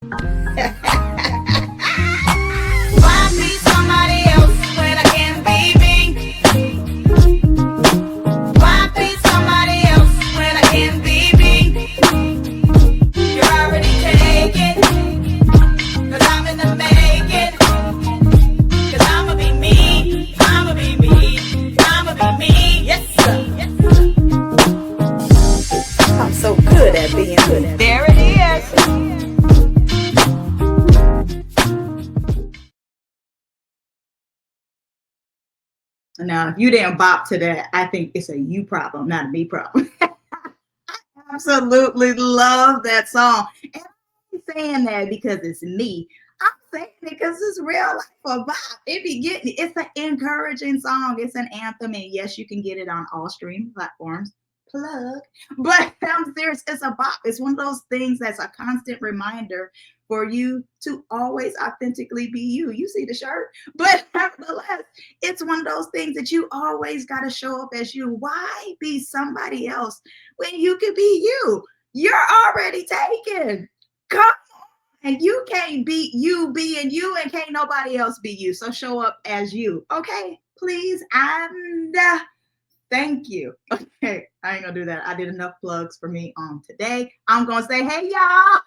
Why be somebody else when I can be me? Why be somebody else when I can be me? You're already taken, cause I'm in the making. Cause I'ma be me, I'ma be me, I'ma be me. Yes, sir. Yes, sir. I'm so good at being good. There it is. Now, if you didn't bop to that, I think it's a you problem, not a me problem. I absolutely love that song. And I'm saying that because it's me. I'm saying it because it's real life a bop. It be getting it's an encouraging song. It's an anthem. And yes, you can get it on all streaming platforms. Plug. But I'm serious, it's a bop. It's one of those things that's a constant reminder for you to always authentically be you. You see the shirt? But nevertheless, it's one of those things that you always got to show up as you. Why be somebody else when you could be you? You're already taken. Come on. And you can't be you being you, and can't nobody else be you. So show up as you. Okay, please. And thank you. Okay, I ain't gonna do that. I did enough plugs for me on today. I'm gonna say, hey y'all,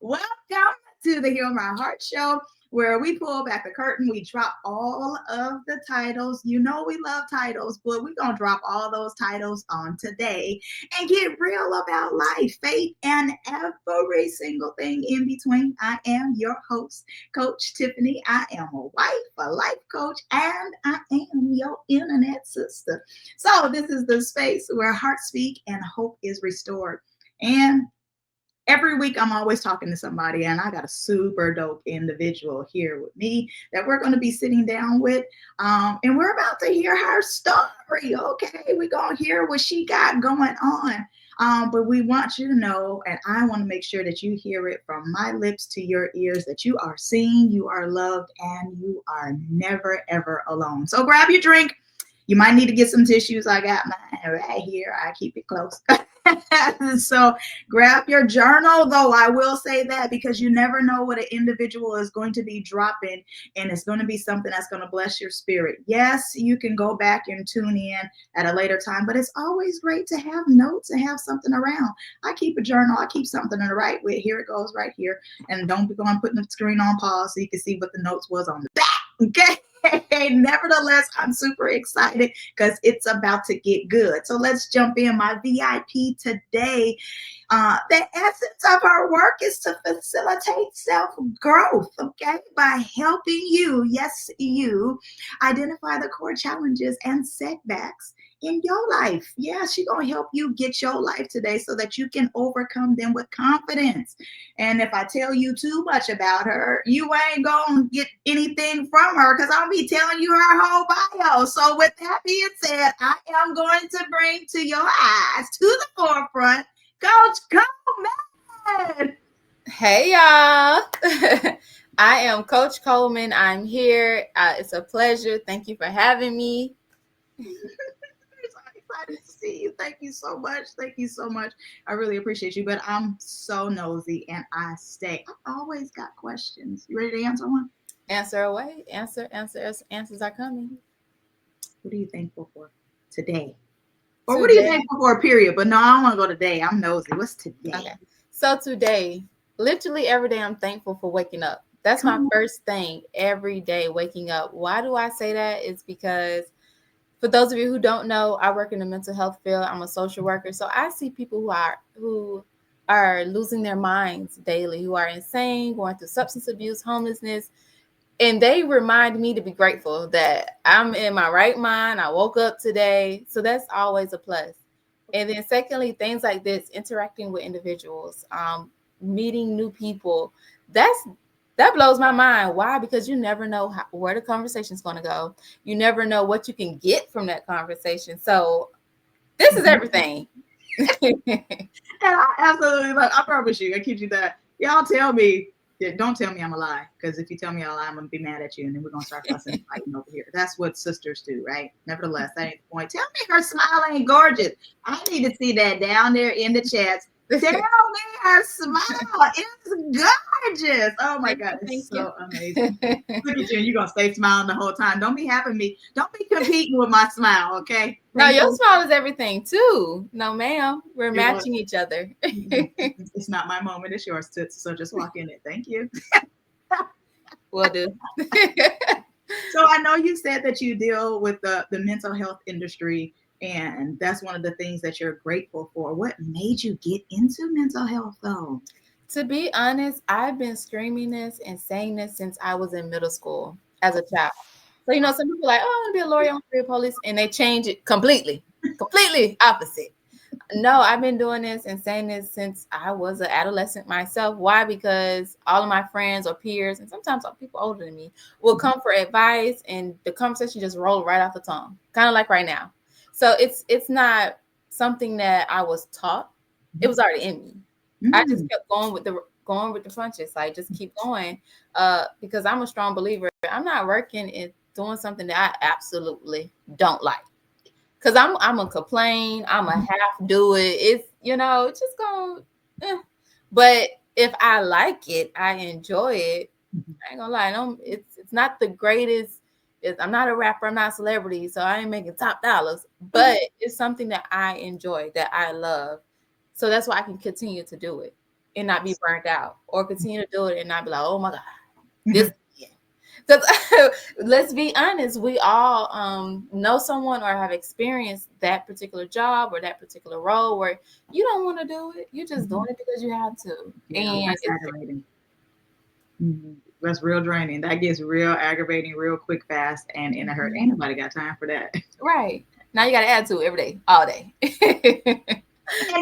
welcome to the Heal My Heart Show, where we pull back the curtain. We drop all of the titles. You know we love titles, but we're gonna drop all those titles on today and get real about life, faith, and every single thing in between. I am your host, Coach Tiffany. I am a wife, a life coach, and I am your internet sister. So this is the space where hearts speak and hope is restored. And every week, I'm always talking to somebody, and I got a super dope individual here with me that we're going to be sitting down with. And we're about to hear her story. Okay, we're going to hear what she got going on. But we want you to know, and I want to make sure that you hear it from my lips to your ears, that you are seen, you are loved, and you are never, ever alone. So grab your drink. You might need to get some tissues. I got mine right here. I keep it close. So grab your journal, though. I will say that because you never know what an individual is going to be dropping, and it's going to be something that's going to bless your spirit. Yes, you can go back and tune in at a later time, but it's always great to have notes and have something around. I keep a journal. I keep something to write with. Here it goes right here. And don't be going putting the screen on pause so you can see what the notes was on the back. Okay. Nevertheless, I'm super excited because it's about to get good. So let's jump in. My VIP today, the essence of her work is to facilitate self-growth, okay, by helping you, yes, you, identify the core challenges and setbacks in your life. Yeah, she's going to help you get your life today so that you can overcome them with confidence. And if I tell you too much about her, you ain't going to get anything from her because I'll be telling you her whole bio. So with that being said, I am going to bring to your eyes, to the forefront, Coach Coleman. Hey, y'all. I am Coach Coleman. I'm here. It's a pleasure. Thank you for having me. Excited to see you. Thank you so much. Thank you so much. I really appreciate you, but I'm so nosy and I stay. I always got questions. You ready to answer one? Answer away. Answers are coming. What are you thankful for today? Or what are you thankful for, period? But no, I don't want to go today. I'm nosy. What's today? Okay. So today, literally every day, I'm thankful for waking up. That's my first thing every day, waking up. Why do I say that? It's because for those of you who don't know, I work in the mental health field. I'm a social worker. So I see people who are losing their minds daily, who are insane, going through substance abuse, homelessness. And they remind me to be grateful that I'm in my right mind. I woke up today. So that's always a plus. And then secondly, things like this, interacting with individuals, meeting new people, that blows my mind. Why? Because you never know where the conversation is going to go. You never know what you can get from that conversation. So this is everything. And I absolutely, like, I promise you, I kid you that. Y'all tell me, don't tell me I'm a lie, because if you tell me I'm a lie, I'm going to be mad at you, and then we're going to start fussing and fighting over here. That's what sisters do, right? Nevertheless, that ain't the point. Tell me her smile ain't gorgeous. I need to see that down there in the chats. Tell me her smile. It's gorgeous. Oh my God, it's Thank you. so amazing. Look at you, and you're gonna stay smiling the whole time. Don't be competing with my smile, okay? No, Thank your you. smile is everything too. No, ma'am. We're It was. matching each other. It's not my moment, it's yours, Toots. So just walk in it. Thank you. Will do. So I know you said that you deal with the mental health industry, and that's one of the things that you're grateful for. What made you get into mental health though? To be honest, I've been screaming this and saying this since I was in middle school as a child. So, some people are like, oh, I want to be a lawyer, I want to be a police, and they change it completely opposite. No, I've been doing this and saying this since I was an adolescent myself. Why? Because all of my friends or peers, and sometimes people older than me, will come for advice, and the conversation just rolled right off the tongue, kind of like right now. So it's not something that I was taught; it was already in me. I just kept going with the punches, like just keep going, because I'm a strong believer. I'm not working and doing something that I absolutely don't like. Cause I'm gonna complain, I'm a half do it. It's just going. But if I like it, I enjoy it. I ain't gonna lie, it's not the greatest. I'm not a rapper, I'm not a celebrity, so I ain't making top dollars. But it's something that I enjoy, that I love. So that's why I can continue to do it and not be burnt out, or continue to do it and not be like, oh my God, this. Because let's be honest, we all know someone or have experienced that particular job or that particular role where you don't want to do it. You're just doing it because you have to. Yeah, And that's aggravating. That's real draining. That gets real aggravating, real quick, fast, and in a hurry. Ain't nobody got time for that. Right. Now you got to add to it every day, all day. And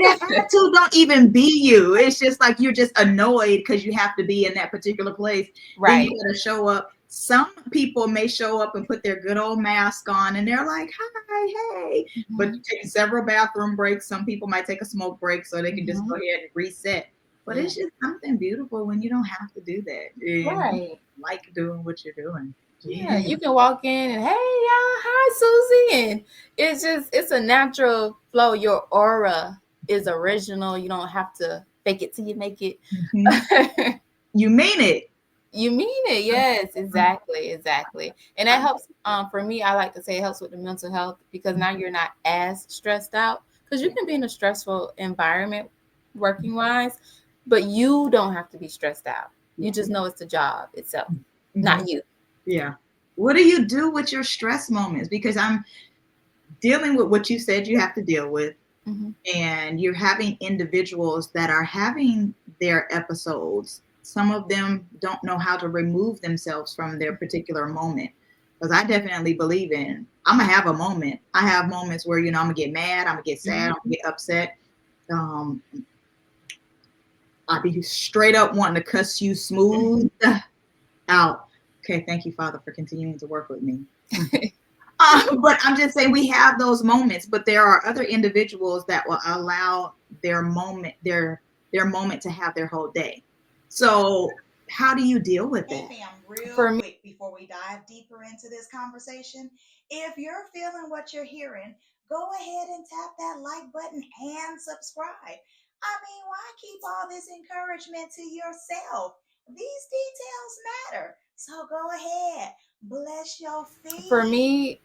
that attitude don't even be you. It's just like you're just annoyed because you have to be in that particular place. Right. Then you gotta show up. Some people may show up and put their good old mask on and they're like, hi, hey. But you take several bathroom breaks. Some people might take a smoke break so they can just go ahead and reset. But it's just something beautiful when you don't have to do that. And Right. like doing what you're doing. Yeah, you can walk in and hey y'all, hi Susie, and it's a natural flow. Your aura is original. You don't have to fake it till you make it. You mean it. You mean it, yes, exactly. And that helps. For me, I like to say it helps with the mental health because now you're not as stressed out, because you can be in a stressful environment working wise, but you don't have to be stressed out. You just know it's the job itself, not you. Yeah. What do you do with your stress moments? Because I'm dealing with what you said you have to deal with. And you're having individuals that are having their episodes. Some of them don't know how to remove themselves from their particular moment. Because I definitely believe I'm going to have a moment. I have moments where, I'm going to get mad, I'm going to get sad, I'm going to get upset. I'll be straight up wanting to cuss you smooth out. Okay, thank you, Father, for continuing to work with me. But I'm just saying we have those moments, but there are other individuals that will allow their moment to have their whole day. So how do you deal with that? Hey, fam, real quick before we dive deeper into this conversation, if you're feeling what you're hearing, go ahead and tap that like button and subscribe. I mean, why keep all this encouragement to yourself? These details matter. So go ahead, bless your feet. For me,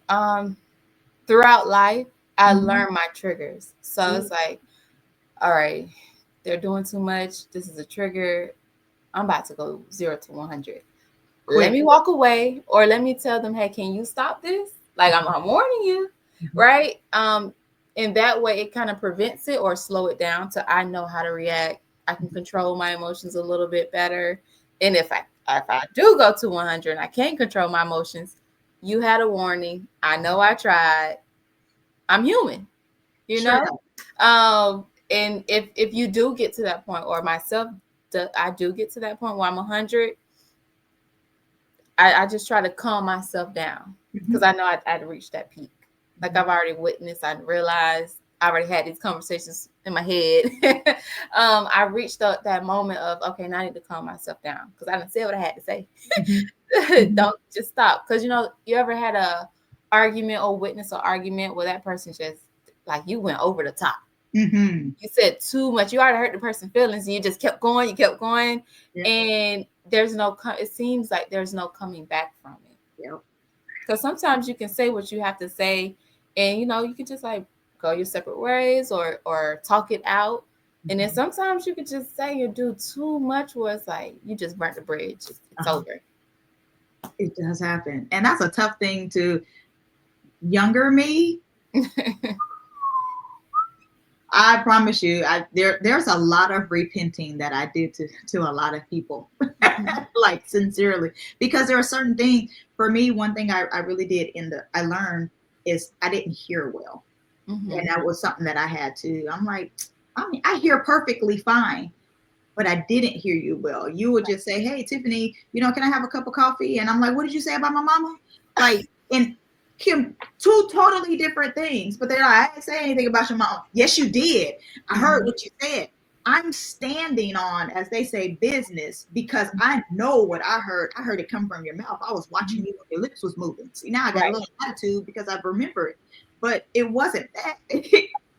throughout life, I learned my triggers. So it's like, all right, they're doing too much. This is a trigger. I'm about to go 0 to 100. Let me walk away, or let me tell them, hey, can you stop this? Like I'm warning you, right? In that way, it kind of prevents it or slow it down so I know how to react. I can control my emotions a little bit better. And if I do go to 100 and I can't control my emotions, you had a warning. I know I tried. I'm human, know? And if you do get to that point, or myself, I do get to that point where I'm 100, I just try to calm myself down because I know I'd reached that peak. Like I've already witnessed, I realized, I already had these conversations in my head. I reached that moment of, okay, now I need to calm myself down because I didn't say what I had to say. Don't just stop. Because, you ever had a argument or witness an argument where that person just, like, you went over the top. Mm-hmm. You said too much. You already hurt the person's feelings. And you just kept going. You kept going. Yeah. And there's no, it seems like there's no coming back from it. Yep. Because sometimes you can say what you have to say, and you know, you can just like go your separate ways or talk it out. And then sometimes you can just say or do too much where it's like you just burnt the bridge. It's over. It does happen. And that's a tough thing to younger me. I promise you, there's a lot of repenting that I did to a lot of people, like sincerely, because there are certain things. For me, one thing I really did I learned is I didn't hear well, and that was something that I had to. I'm like, I mean, I hear perfectly fine, but I didn't hear you well. You would just say, "Hey, Tiffany, can I have a cup of coffee?" And I'm like, "What did you say about my mama?" Like, and Kim, two totally different things. But they're like, "I didn't say anything about your mom." Yes, you did. I heard what you said. I'm standing on, as they say, business because I know what I heard. I heard it come from your mouth. I was watching you when your lips was moving. See, now I got a little attitude because I remember it. But it wasn't that.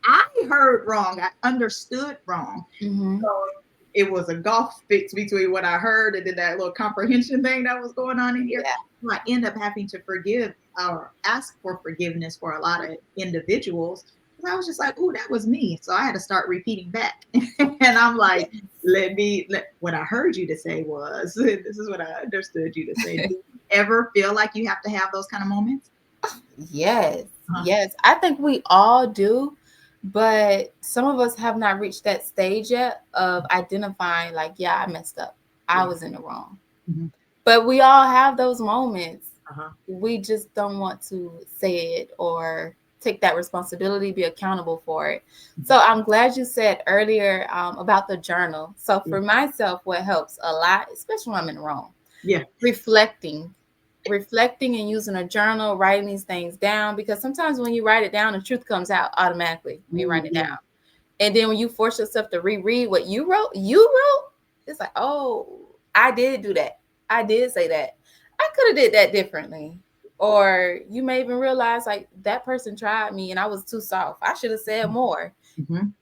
I heard wrong. I understood wrong. So it was a gulf fix between what I heard and then that little comprehension thing that was going on in here. Yeah. So I end up having to forgive or ask for forgiveness for a lot of individuals. I was just like, "Ooh, that was me." So I had to start repeating back. And I'm like, what I heard you to say was, this is what I understood you to say. Do you ever feel like you have to have those kind of moments? Yes. Yes. I think we all do. But some of us have not reached that stage yet of identifying, like, yeah, I messed up. I was in the wrong. But we all have those moments. We just don't want to say it or take that responsibility, be accountable for it. So I'm glad you said earlier about the journal. So for myself, what helps a lot, especially when I'm in the wrong, reflecting and using a journal, writing these things down, because sometimes when you write it down, the truth comes out automatically when you write it down. And then when you force yourself to reread what you wrote, it's like, oh, I did do that. I did say that. I could have did that differently. Or you may even realize like that person tried me and I was too soft. I should have said more.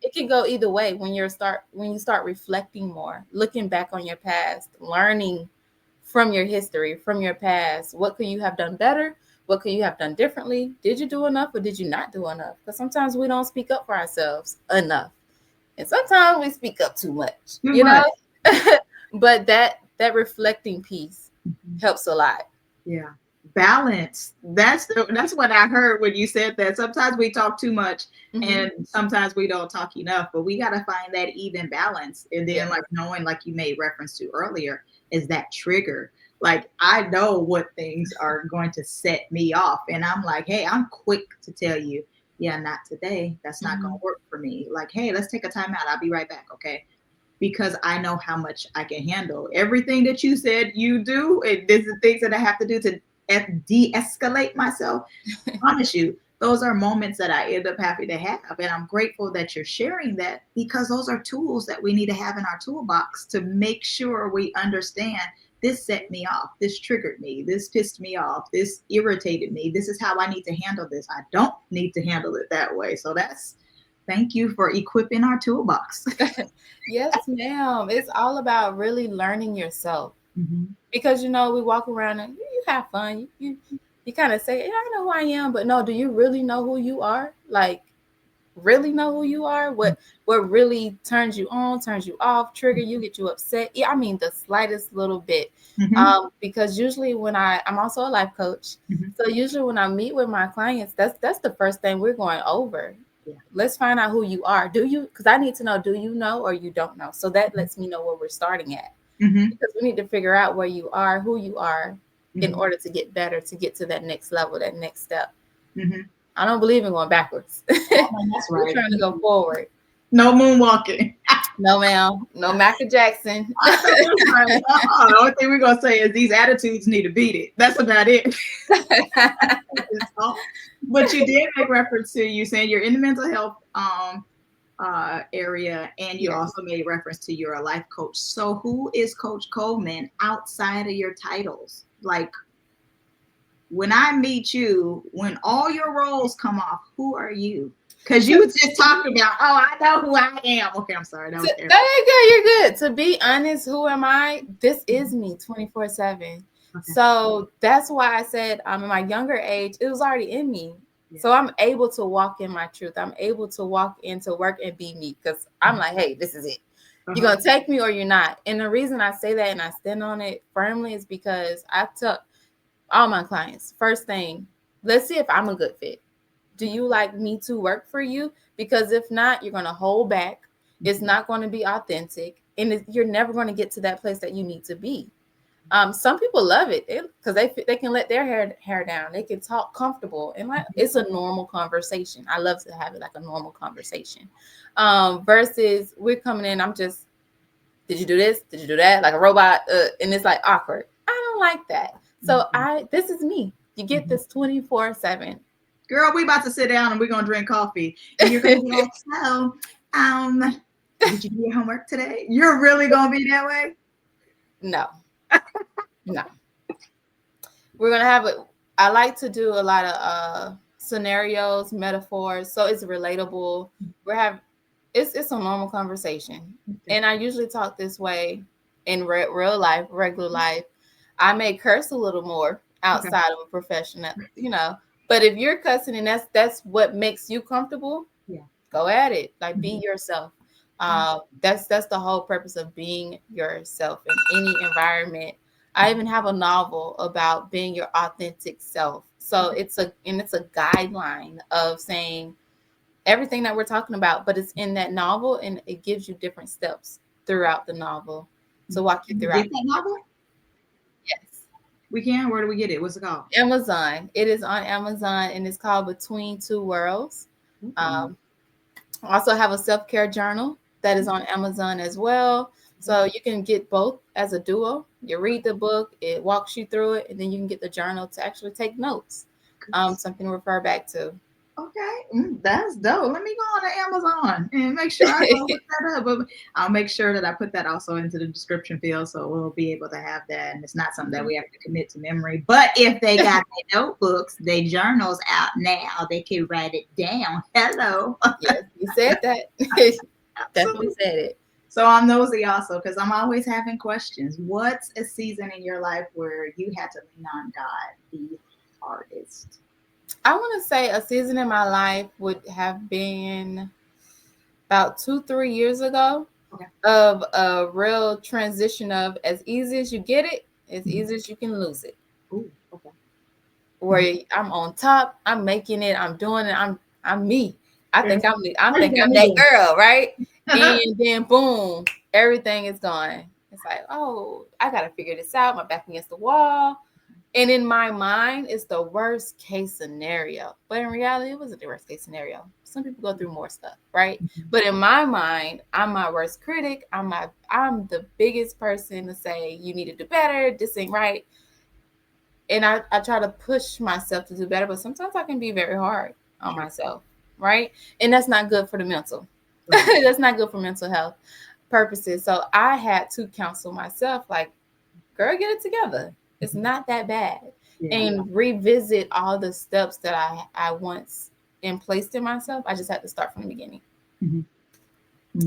It can go either way when you start reflecting more, looking back on your past, learning from your history, from your past. What could you have done better? What could you have done differently? Did you do enough or did you not do enough? Because sometimes we don't speak up for ourselves enough. And sometimes we speak up too much, know? But that reflecting piece helps a lot. Yeah. Balance. That's what I heard when you said that. Sometimes we talk too much and sometimes we don't talk enough, but we got to find that even balance. And then like knowing, like you made reference to earlier, is that trigger. Like I know what things are going to set me off. And I'm like, hey, I'm quick to tell you, yeah, not today. That's not going to work for me. Like, hey, let's take a time out. I'll be right back. Okay. Because I know how much I can handle. Everything that you said you do, and these are things that I have to do to de-escalate myself. I promise you, those are moments that I end up having to have. And I'm grateful that you're sharing that because those are tools that we need to have in our toolbox to make sure we understand this set me off, this triggered me, this pissed me off, this irritated me. This is how I need to handle this. I don't need to handle it that way. So thank you for equipping our toolbox. Yes, ma'am. It's all about really learning yourself. Because, we walk around and you have fun. You kind of say, yeah, I know who I am. But no, do you really know who you are? Like, really know who you are? What really turns you on, turns you off, trigger you, get you upset? Yeah, I mean, the slightest little bit. Because usually when I'm also a life coach. So usually when I meet with my clients, that's the first thing we're going over. Let's find out who you are. Because I need to know, do you know or you don't know? So that lets me know where we're starting at. Because we need to figure out where you are, who you are, in order to get better, to get to that next level, that next step. I don't believe in going backwards. That's right. We're trying to go forward. No moonwalking. No, ma'am. No Michael Jackson. The only thing we're going to say is these attitudes need to beat it. That's about it. But you did make reference to you saying you're in the mental health area, and you also made reference to you're a life coach. So who is Coach Coleman outside of your titles? Like when I meet you, when all your roles come off, who are you? Because you just talked about, oh, I know who I am. Okay, I'm sorry. That was terrible. You're good. To be honest, who am I? This is me 24/7. Okay. So that's why I said in my younger age, it was already in me. Yeah. So I'm able to walk in my truth. I'm able to walk into work and be me because I'm like, hey, this is it. You're going to take me or you're not. And the reason I say that and I stand on it firmly is because I took all my clients, first thing, let's see if I'm a good fit. Do you like me to work for you? Because if not, you're going to hold back. It's not going to be authentic. And you're never going to get to that place that you need to be. Some people love it because they can let their hair down. They can talk comfortable. And it's a normal conversation. I love to have it like a normal conversation. Versus we're coming in, I'm just, did you do this? Did you do that? Like a robot. And it's like awkward. I don't like that. So this is me. You get this 24/7. Girl, we about to sit down and we're gonna drink coffee. And you're gonna be like, so, did you do your homework today? You're really gonna be that way? No. No. We're gonna have it. I like to do a lot of scenarios, metaphors, so it's relatable. It's a normal conversation. And I usually talk this way in real life, regular life. I may curse a little more outside of a professional, but if you're cussing and that's what makes you comfortable, go at it. Like be yourself. That's the whole purpose of being yourself in any environment. I even have a novel about being your authentic self. So it's a guideline of saying everything that we're talking about, but it's in that novel and it gives you different steps throughout the novel to walk you throughout. Get that novel? Yes. We can? Where do we get it? What's it called? Amazon. It is on Amazon and it's called Between Two Worlds. I also have a self-care journal that is on Amazon as well. So you can get both as a duo. You read the book, it walks you through it, and then you can get the journal to actually take notes. Something to refer back to. Okay, that's dope. Let me go on to Amazon and make sure I go look that up. But I'll make sure that I put that also into the description field so we'll be able to have that. And it's not something that we have to commit to memory. But if they got their notebooks, their journals out now, they can write it down. Hello. Yes, you said that. Definitely said it. So I'm nosy also because I'm always having questions. What's a season in your life where you had to lean on God the hardest? I want to say a season in my life would have been about 2-3 years ago of a real transition of as easy as you get it, as easy as you can lose it. Ooh, okay. Where I'm on top, I'm making it, I'm doing it, I'm me. I think I'm that girl, right? And then boom, everything is gone. It's like, oh, I got to figure this out. My back against the wall. And in my mind, it's the worst case scenario. But in reality, it wasn't the worst case scenario. Some people go through more stuff, right? But in my mind, I'm my worst critic. I'm the biggest person to say, you need to do better. This ain't right. And I try to push myself to do better. But sometimes I can be very hard on myself, right? And that's not good for the mental. That's not good for mental health purposes. So I had to counsel myself like, girl, get it together. It's not that bad. And revisit all the steps that I once placed in myself. I just had to start from the beginning.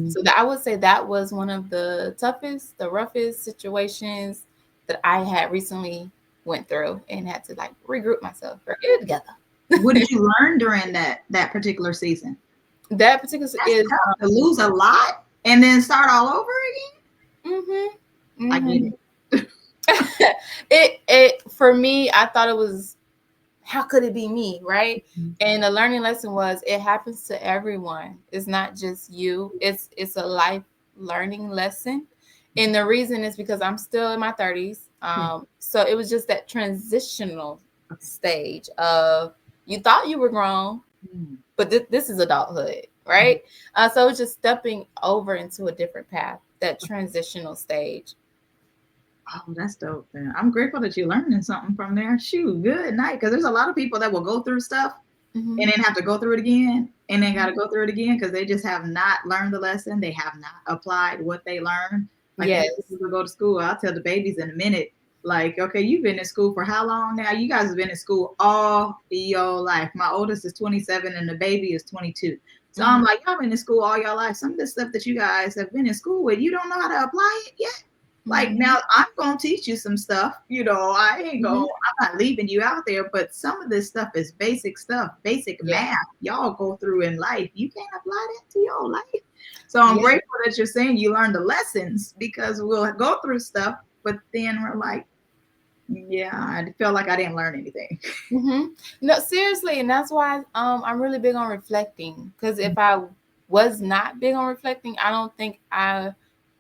So I would say that was one of the toughest, the roughest situations that I had recently went through and had to like regroup myself, get it together. What did you learn during that particular season? That particular is to lose a lot and then start all over again. I get it. It for me, I thought it was, how could it be me, right? And the learning lesson was it happens to everyone. It's not just you. It's a life learning lesson. And the reason is because I'm still in my 30s. So it was just that transitional stage of you thought you were grown, but this is adulthood, right? So it was just stepping over into a different path, that transitional stage. Oh, that's dope. Then I'm grateful that you're learning something from there. Shoot, good night. Because there's a lot of people that will go through stuff and then have to go through it again and then got to go through it again because they just have not learned the lesson. They have not applied what they learned. Like people go to school. I'll tell the babies in a minute, Like, okay, you've been in school for how long now? You guys have been in school all your life. My oldest is 27 and the baby is 22. So I'm like, y'all been in school all your life. Some of the stuff that you guys have been in school with, you don't know how to apply it yet. Like, now I'm going to teach you some stuff. You know, I ain't going, I'm not leaving you out there, but some of this stuff is basic stuff, basic math y'all go through in life. You can't apply that to your life. So I'm grateful that you're saying you learned the lessons, because we'll go through stuff, but then we're like, yeah, I felt like I didn't learn anything. No, seriously. And that's why I'm really big on reflecting, because if I was not big on reflecting, I don't think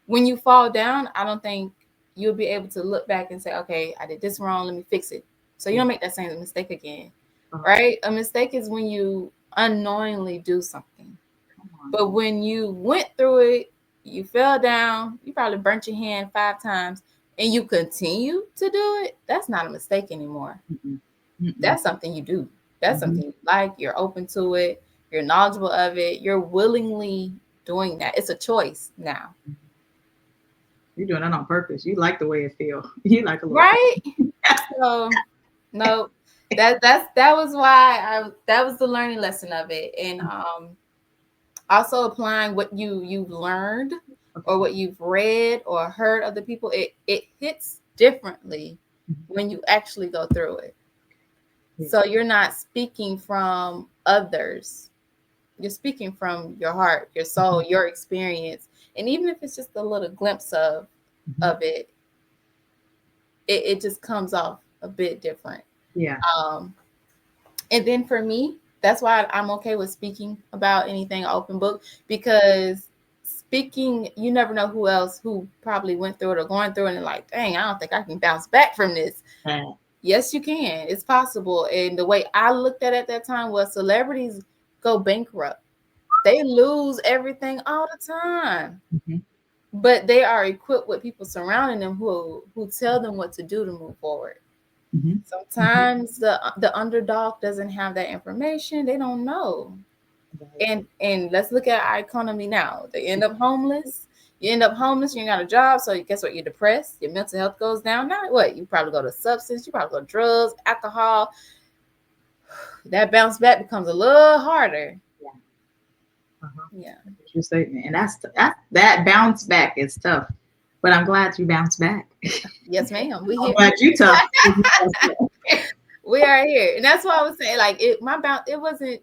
when you fall down, I don't think you'll be able to look back and say, okay, I did this wrong, let me fix it. So you don't make that same mistake again, right? A mistake is when you unknowingly do something. But when you went through it, you fell down, you probably burnt your hand 5 times, and you continue to do it, that's not a mistake anymore. That's something you do. That's something you like. You're open to it. You're knowledgeable of it. You're willingly doing that. It's a choice now. You're doing that on purpose. You like the way it feels. You like a little right. So no, that was why that was the learning lesson of it, and also applying what you've learned or what you've read or heard other people. It hits differently when you actually go through it. So you're not speaking from others. You're speaking from your heart, your soul, your experience. And even if it's just a little glimpse of it, it just comes off a bit different. Yeah. And then for me, that's why I'm okay with speaking about anything open book, because speaking, you never know who else who probably went through it or going through it and like, dang, I don't think I can bounce back from this. Yes, you can. It's possible. And the way I looked at it at that time was celebrities go bankrupt. They lose everything all the time. But they are equipped with people surrounding them who tell them what to do to move forward. Sometimes the underdog doesn't have that information. They don't know. And let's look at our economy now. They end up homeless. You end up homeless, you ain't got a job, so guess what? You're depressed. Your mental health goes down. Now what? You probably go to substance. You probably go to drugs, alcohol. That bounce back becomes a little harder. Yeah. True statement. And that bounce back is tough. But I'm glad you bounced back. Yes, ma'am. I'm glad you tough. We are here. And that's why I was saying, like, it wasn't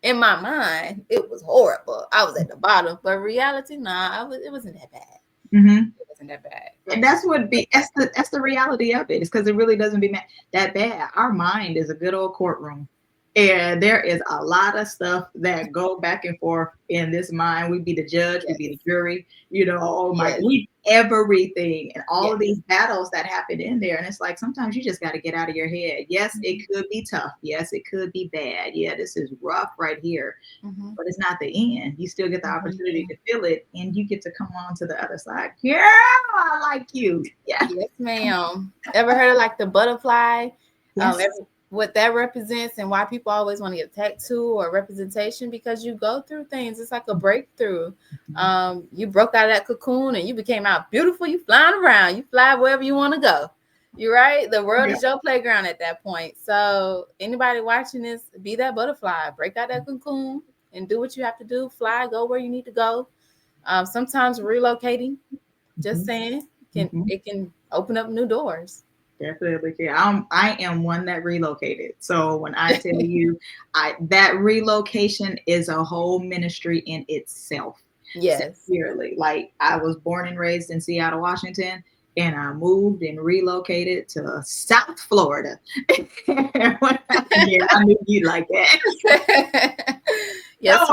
in my mind, it was horrible. I was at the bottom. But reality, it wasn't that bad. It wasn't that bad. And that's the reality of it. It's because it really doesn't be that bad. Our mind is a good old courtroom. And there is a lot of stuff that go back and forth in this mind. We be the judge, we be the jury, we everything, and all of these battles that happen in there. And it's like, sometimes you just got to get out of your head. Yes, it could be tough. Yes, it could be bad. Yeah, this is rough right here, but it's not the end. You still get the opportunity to feel it, and you get to come on to the other side. Girl, I like you. Yeah. Yes, ma'am. Ever heard of like the butterfly? Yes. What that represents and why people always want to get a tattoo or representation, because you go through things. It's like a breakthrough. You broke out of that cocoon and you became out beautiful. You flying around. You fly wherever you want to go. You're right. The world is your playground at that point. So anybody watching this, be that butterfly. Break out that cocoon and do what you have to do. Fly, go where you need to go. Sometimes relocating, just saying, it can open up new doors. Definitely. I am one that relocated. So when I tell you, that relocation is a whole ministry in itself. Yes. Sincerely. Like, I was born and raised in Seattle, Washington, and I moved and relocated to South Florida. I knew you'd like that. Yes,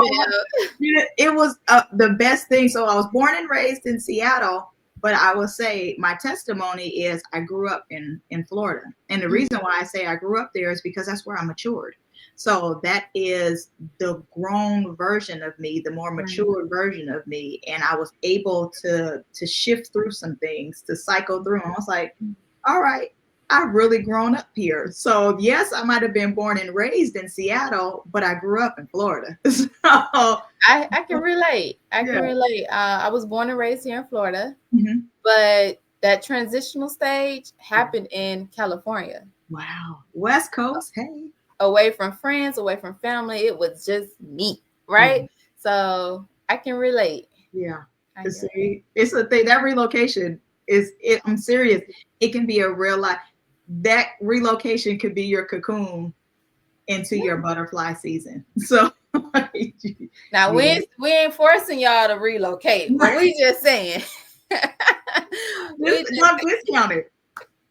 it was the best thing. So I was born and raised in Seattle. But I will say my testimony is I grew up in Florida. And the reason why I say I grew up there is because that's where I matured. So that is the grown version of me, the more mature version of me. And I was able to shift through some things, to cycle through. And I was like, all right, I've really grown up here. So yes, I might have been born and raised in Seattle, but I grew up in Florida. So I can relate. I can relate. I was born and raised here in Florida, but that transitional stage happened in California. Wow. West Coast. Hey. Away from friends, away from family. It was just me, right? So I can relate. Yeah. I can See, it's a thing. That relocation is it. I'm serious. It can be a real life. That relocation could be your cocoon into your butterfly season. So now yeah. we ain't forcing y'all to relocate, but we just saying. This is not discounted.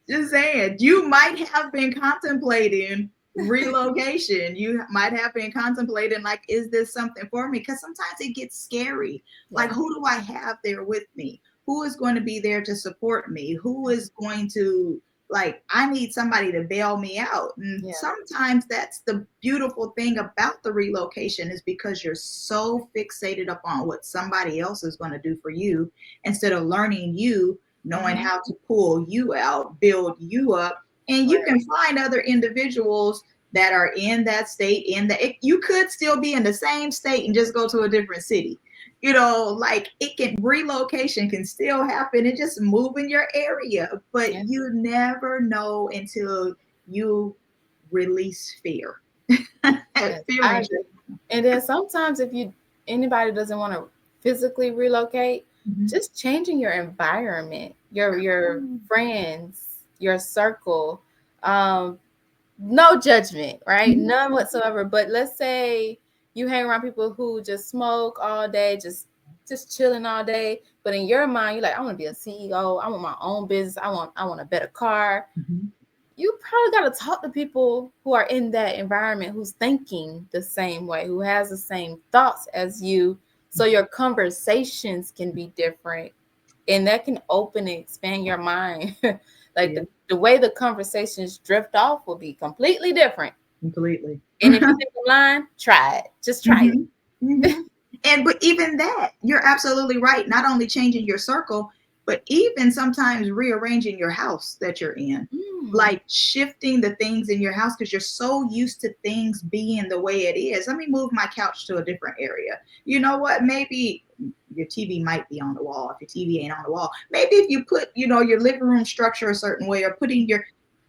Just saying, you might have been contemplating relocation. You might have been contemplating, like, is this something for me? Because sometimes it gets scary. Like, who do I have there with me? Who is going to be there to support me? Who is going to, like, I need somebody to bail me out. And sometimes that's the beautiful thing about the relocation, is because you're so fixated upon what somebody else is going to do for you instead of learning you, knowing how to pull you out, build you up. And you can find other individuals that are in that state, you could still be in the same state and just go to a different city. You know, like, relocation can still happen and just move in your area, but you never know until you release fear. And then sometimes if anybody doesn't want to physically relocate, just changing your environment, your friends, your circle, no judgment, right? None whatsoever. But let's say you hang around people who just smoke all day, just chilling all day. But in your mind, you're like, I want to be a CEO. I want my own business. I want a better car. You probably got to talk to people who are in that environment, who's thinking the same way, who has the same thoughts as you. So your conversations can be different, and that can open and expand your mind. Like the way the conversations drift off will be completely different. Completely. And if you think I'm lying, try it. Just try it. And but even that, you're absolutely right. Not only changing your circle, but even sometimes rearranging your house that you're in. Like shifting the things in your house because you're so used to things being the way it is. Let me move my couch to a different area. You know what? Maybe your TV might be on the wall. If your TV ain't on the wall, maybe if you put, your living room structure a certain way, or putting your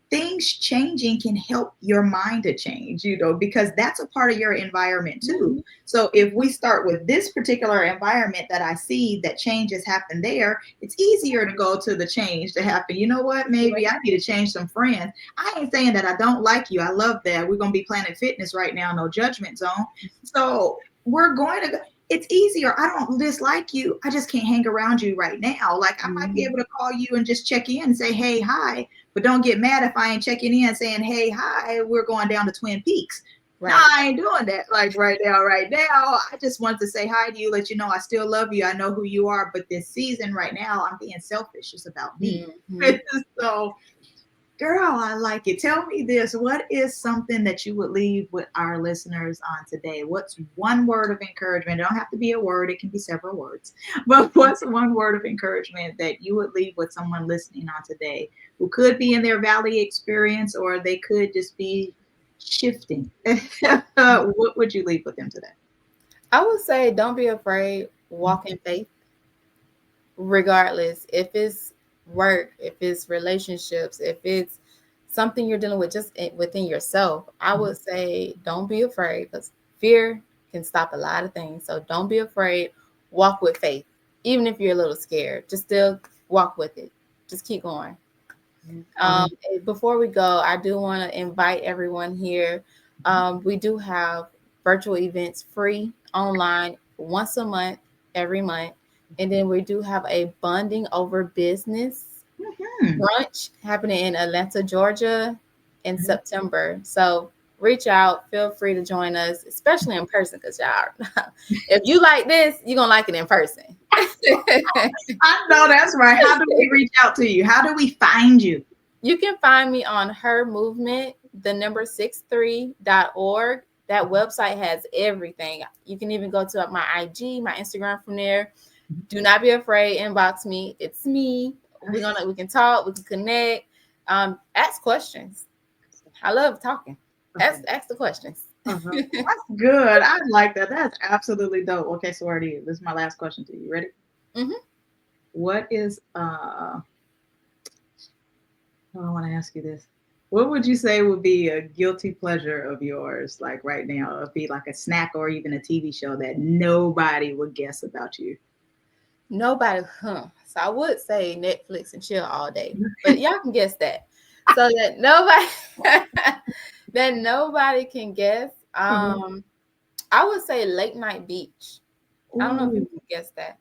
things changing can help your mind to change, because that's a part of your environment too. So if we start with this particular environment that I see that changes happen there, it's easier to go to the change to happen. You know what? Maybe I need to change some friends. I ain't saying that I don't like you. I love that. We're going to be Planet Fitness right now, no judgment zone. So we're going to go. It's easier. I don't dislike you. I just can't hang around you right now. Like, I might be able to call you and just check in and say, hey, hi. But don't get mad if I ain't checking in saying, hey, hi, we're going down to Twin Peaks. Right. No, I ain't doing that. Like right now, I just wanted to say hi to you, let you know I still love you. I know who you are. But this season right now, I'm being selfish. It's about me. So, girl, I like it. Tell me this. What is something that you would leave with our listeners on today? What's one word of encouragement? It don't have to be a word. It can be several words. But what's one word of encouragement that you would leave with someone listening on today who could be in their valley experience, or they could just be shifting? What would you leave with them today? I would say don't be afraid. Walk in faith. Regardless, if it's work, if it's relationships, if it's something you're dealing with just within yourself, I would say don't be afraid, because fear can stop a lot of things. So don't be afraid. Walk with faith. Even if you're a little scared, just still walk with it. Just keep going. Before we go, I do want to invite everyone here. We do have virtual events free online once a month, every month. And then we do have a bonding over business brunch happening in Atlanta, Georgia in September. So reach out, feel free to join us, especially in person, because y'all, if you like this, you're going to like it in person. I know that's right. How do we reach out to you? How do we find you? You can find me on Her Movement, the number 63.org. That website has everything. You can even go to my IG, my Instagram from there. Do not be afraid. Inbox me. It's me. We can talk. We can connect. Ask questions. I love talking. Ask the questions. That's good. I like that. That's absolutely dope. Okay, so where do you? This is my last question to you. Ready? What is Oh, I want to ask you this. What would you say would be a guilty pleasure of yours, like right now? It'd be like a snack or even a TV show that nobody would guess about you. Nobody, So I would say Netflix and chill all day, but y'all can guess that. So that nobody that nobody can guess. I would say late night beach. I don't know if you Ooh. can guess that.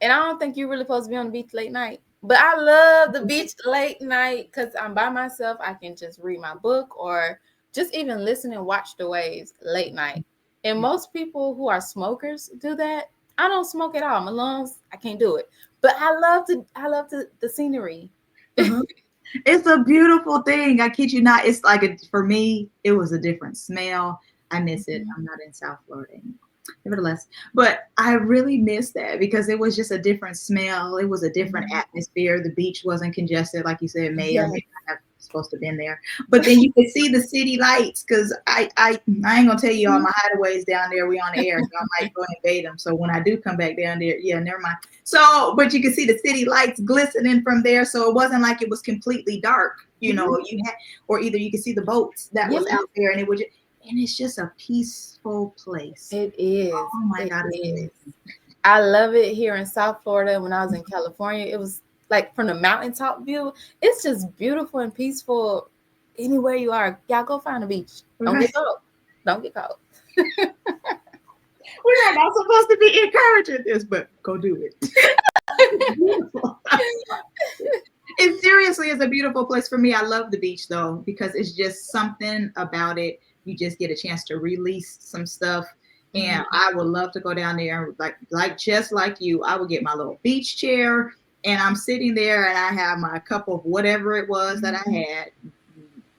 And I don't think you're really supposed to be on the beach late night. But I love the beach late night because I'm by myself. I can just read my book or just even listen and watch the waves late night. And most people who are smokers do that. I don't smoke at all. My lungs, I can't do it. But I love the scenery. Uh-huh. It's a beautiful thing. I kid you not. It's like for me, it was a different smell. I miss it. I'm not in South Florida anymore. Nevertheless, but I really miss that because it was just a different smell. It was a different atmosphere. The beach wasn't congested, like you said, may or Yes. may not have supposed to have been there. But then you could see the city lights because I ain't gonna tell you all my hideaways down there. We on the air, so I might go and invade them. So when I do come back down there, yeah, never mind. So, but you could see the city lights glistening from there, so it wasn't like it was completely dark. You know, you had, or either you could see the boats that was Yeah, out there, and it was, and it's just a peaceful place. it is. Oh my It God, it's is. amazing. I love it here in South Florida. When I was in California, it was like from the mountaintop view. It's just beautiful and peaceful anywhere you are. Y'all go find a beach. Don't Right. get cold. Don't get cold. We are not supposed to be encouraging this, but go do it. It's beautiful. It seriously is a beautiful place for me. I love the beach though, because it's just something about it. You just get a chance to release some stuff. And I would love to go down there and like just like you, I would get my little beach chair and I'm sitting there and I have my cup of whatever it was that I had.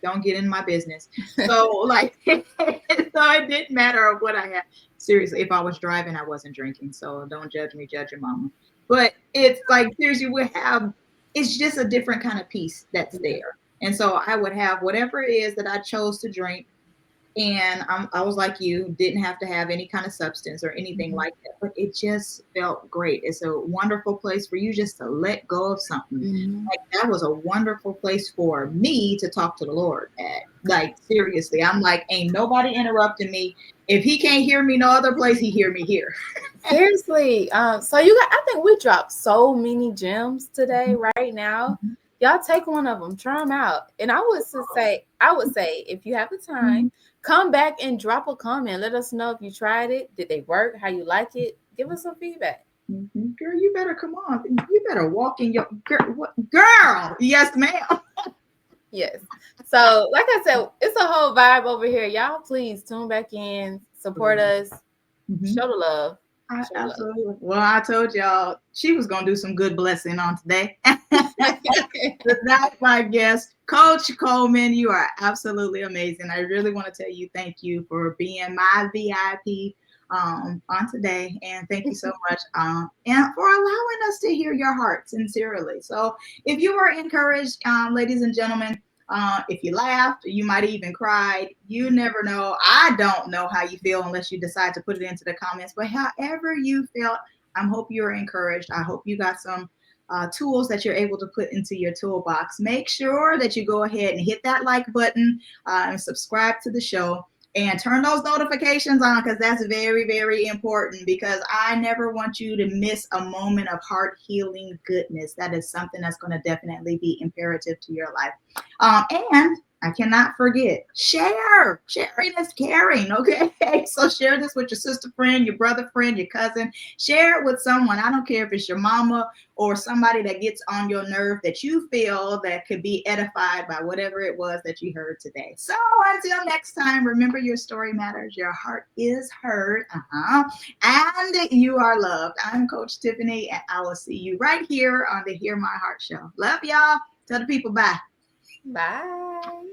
Don't get in my business. So like so it didn't matter what I had. Seriously, if I was driving, I wasn't drinking. So don't judge me, judge your mama. But it's like seriously, we have, it's just a different kind of peace that's there. And so I would have whatever it is that I chose to drink. And I was like you, didn't have to have any kind of substance or anything like that, but it just felt great. It's a wonderful place for you just to let go of something. Mhm. Like that was a wonderful place for me to talk to the Lord at. Like seriously, I'm like, ain't nobody interrupting me. If he can't hear me no other place, he hear me here. Seriously. So you got, I think we dropped so many gems today, right now. Y'all take one of them, try them out. And I would say, if you have the time, come back and drop a comment. Let us know if you tried it. Did they work? How you like it? Give us some feedback. Girl, you better come on. You better walk in your girl. Girl, yes, ma'am. Yes. So, like I said, it's a whole vibe over here. Y'all, please tune back in, support us, Mhm. show the love. Show the love. Absolutely. Well, I told y'all she was gonna do some good blessing on today. Tonight, my guest, Coach Coleman. You are absolutely amazing. I really want to tell you thank you for being my VIP on today, and thank you so much and for allowing us to hear your heart sincerely. So, if you were encouraged, ladies and gentlemen. If you laughed, you might have even cried. You never know. I don't know how you feel unless you decide to put it into the comments. But however you felt, I hope you're encouraged. I hope you got some tools that you're able to put into your toolbox. Make sure that you go ahead and hit that like button and subscribe to the show and turn those notifications on because that's very, very important because I never want you to miss a moment of heart healing goodness. That is something that's going to definitely be imperative to your life. And I cannot forget, share. Sharing is caring, okay? So share this with your sister friend, your brother friend, your cousin. Share it with someone. I don't care if it's your mama or somebody that gets on your nerve that you feel that could be edified by whatever it was that you heard today. So until next time, remember your story matters. Your heart is heard. And you are loved. I'm Coach Tiffany, and I will see you right here on the Hear My Heart show. Love y'all. Tell the people bye. Bye.